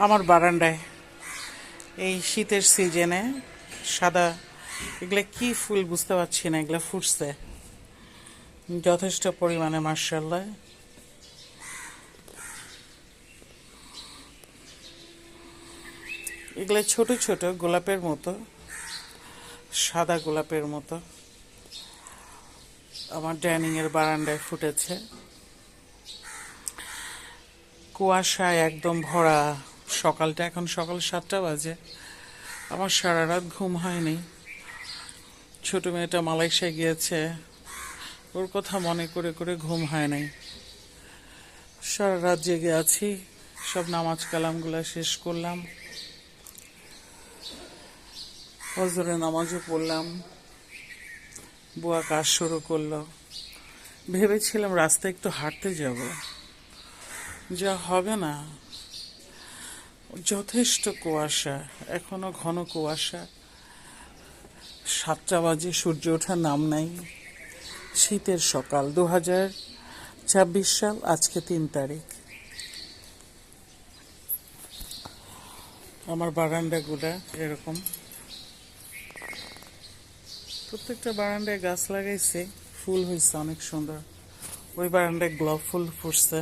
আমার বারান্দায় এই শীতের সিজনে সাদা এগুলা কি ফুল বুঝতে পারছি না, এগুলা ফুটছে যথেষ্ট পরিমাণে মাশাআল্লাহ। এগুলা ছোট ছোট গোলাপের মতো, সাদা গোলাপের মতো আমার ডাইনিং এর বারান্দায় ফুটেছে। কুয়াশায় একদম ভরা সকালটা, এখন সকাল 7টা বাজে। আমার সারা রাত ঘুম হয়নি। ছোট মেয়েটা মালয়েশিয়ায় গিয়েছে, ওর কথা মনে করে করে ঘুম হয় নাই। সারা রাত জেগে আছি, সব নামাজ কালামগুলো শেষ করলাম, ফজরের নামাজও পড়লাম। বুয়া কাজ শুরু করলো। ভেবেছিলাম রাস্তায় একটু হাঁটতে যাব, যা হবে না, যথেষ্ট কুয়াশা, এখনো ঘন কুয়াশা। 7টা বাজে, সূর্য ওঠার নাম নাই। শীতের সকাল, 2026 সাল, আজকে 3 তারিখ। আমার বারান্দাগুলা এরকম, প্রত্যেকটা বারান্দায় গাছ লাগাইছে, ফুল হয়েছে অনেক সুন্দর। ওই বারান্দায় গোলাপ ফুল ফুটছে।